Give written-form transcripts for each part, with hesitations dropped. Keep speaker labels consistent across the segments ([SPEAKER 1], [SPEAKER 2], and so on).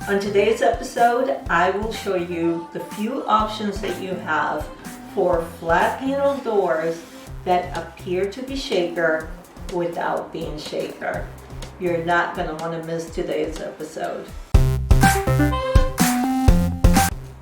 [SPEAKER 1] On today's episode, I will show you the few options that you have for flat panel doors that appear to be shaker without being shaker. You're not going to want to miss today's episode.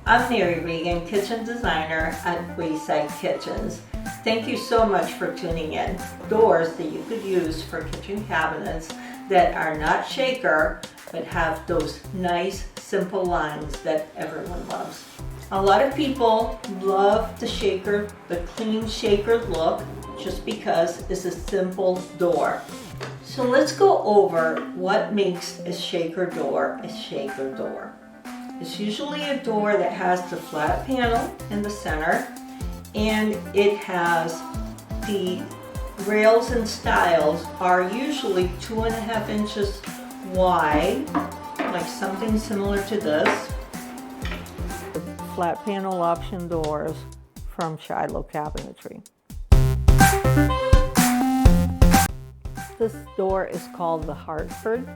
[SPEAKER 1] I'm Mary Regan, kitchen designer at Wayside Kitchens. Thank you so much for tuning in. Doors that you could use for kitchen cabinets that are not shaker but have those nice simple lines that everyone loves. A lot of people love the shaker, the clean shaker look, just because it's a simple door. So let's go over what makes a shaker door a shaker door. It's usually a door that has the flat panel in the center, and it has the rails and stiles are usually 2.5 inches wide, like something similar to this. Flat panel option doors from Shiloh Cabinetry. This door is called the Hartford.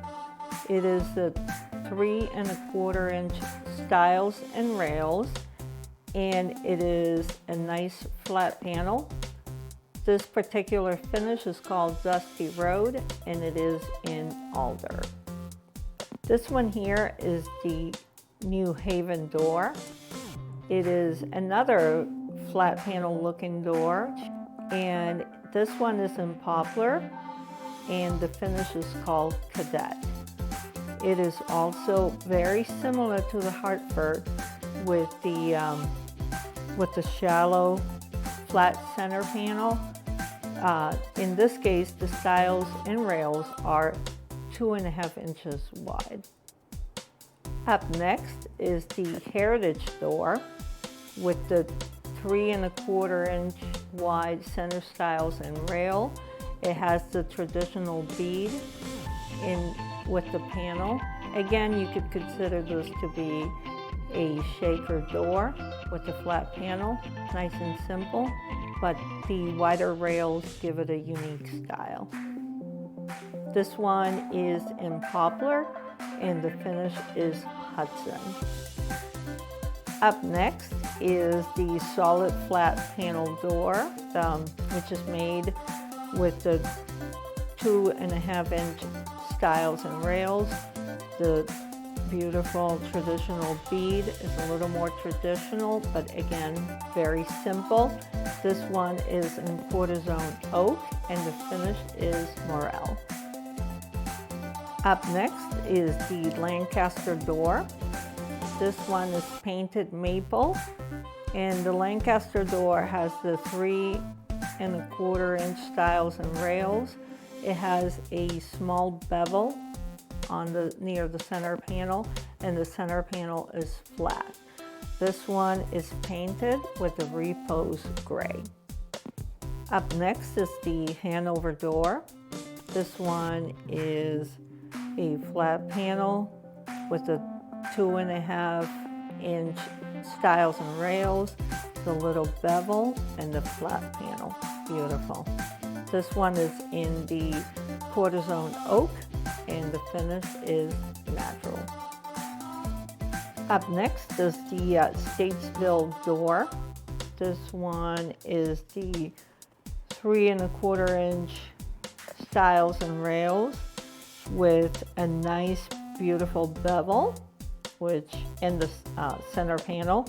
[SPEAKER 1] It is the 3.25 inch stiles and rails, and it is a nice flat panel. This particular finish is called Dusty Road, and it is in alder. This one here is the New Haven door. It is another flat panel looking door, and this one is in poplar, and the finish is called Cadet. It is also very similar to the Hartford with the shallow flat center panel. In this case, the stiles and rails are 2.5 inches wide. Up next is the Heritage door with the 3.25 inch wide center stiles and rail. It has the traditional bead with the panel. Again, you could consider this to be a shaker door with a flat panel, nice and simple, but the wider rails give it a unique style. This one is in poplar, and the finish is Hudson. Up next is the solid flat panel door, which is made with the 2.5 inch stiles and rails. The beautiful traditional bead is a little more traditional, but again, very simple. This one is in cortisone oak, and the finish is morel. Up next is the Lancaster door. This one is painted maple, and the Lancaster door has the 3.25 inch stiles and rails. It has a small bevel near the center panel, and the center panel is flat. This one is painted with a repose gray. Up next is the Hanover door. This one is a flat panel with the 2.5 inch stiles and rails, the little bevel, and the flat panel. Beautiful. This one is in the cortisone oak, and the finish is natural. Up next is the Statesville door. This one is the 3.25 inch stiles and rails with a nice, beautiful bevel, and the center panel,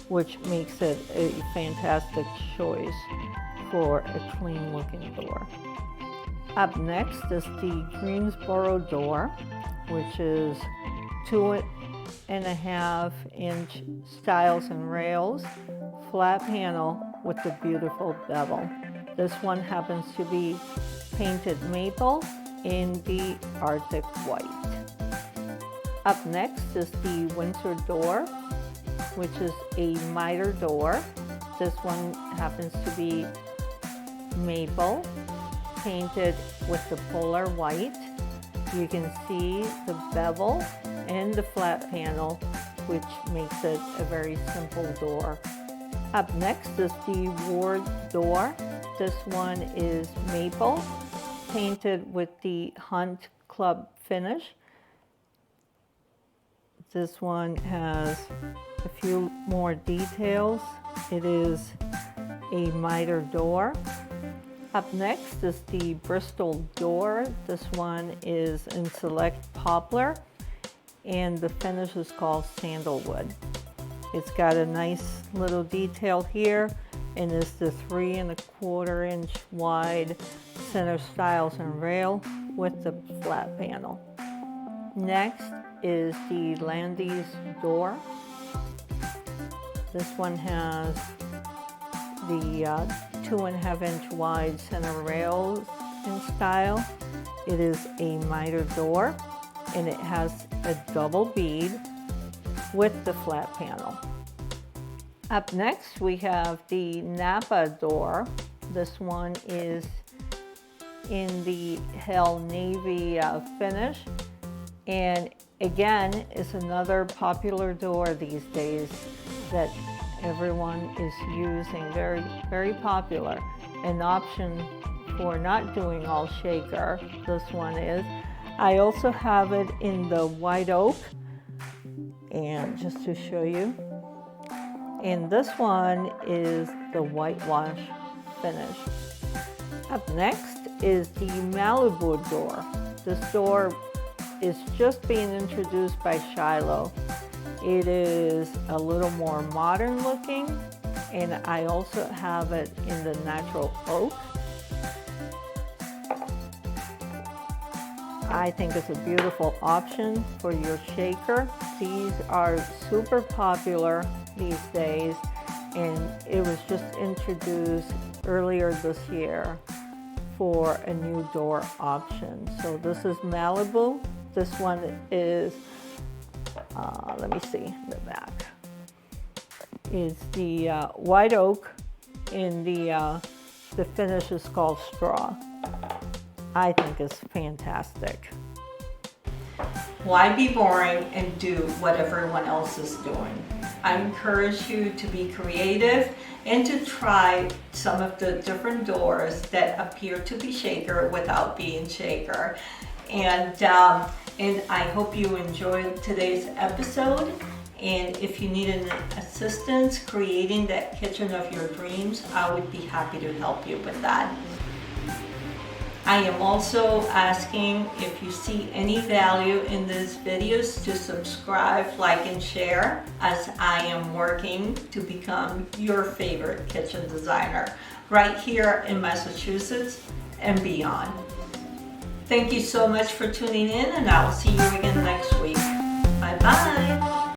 [SPEAKER 1] which makes it a fantastic choice for a clean looking door. Up next is the Greensboro door, which is 2.5 inch stiles and rails, flat panel with the beautiful bevel. This one happens to be painted maple in the Arctic white. Up next is the Windsor door, which is a miter door. This one happens to be maple, painted with the polar white. You can see the bevel and the flat panel, which makes it a very simple door. Up next is the Ward door. This one is maple, painted with the Hunt Club finish. This one has a few more details. It is a miter door. Up next is the Bristol door. This one is in select poplar, and the finish is called sandalwood. It's got a nice little detail here, and it's the 3¼ inch wide center stiles and rail with the flat panel. Next is the Landis door. This one has the 2½ inch wide center rails in style. It is a miter door, and it has a double bead with the flat panel. Up next we have the Napa door. This one is in the Hell Navy finish, and again is another popular door these days that everyone is using. Very popular. An option for not doing all shaker, this one is. I also have it in the white oak, and just to show you. And this one is the whitewash finish. Up next is the Malibu door. This door is just being introduced by Shiloh. It is a little more modern looking, and I also have it in the natural oak. I think it's a beautiful option for your shaker. These are super popular these days, and it was just introduced earlier this year for a new door option. So this is Malibu. This one is, let me see the back. It's the white oak, and the finish is called straw. I think it's fantastic. Why be boring and do what everyone else is doing? I encourage you to be creative and to try some of the different doors that appear to be shaker without being shaker. And I hope you enjoyed today's episode. And if you need an assistance creating that kitchen of your dreams, I would be happy to help you with that. I am also asking if you see any value in these videos to subscribe, like, and share, as I am working to become your favorite kitchen designer right here in Massachusetts and beyond. Thank you so much for tuning in, and I will see you again next week. Bye-bye.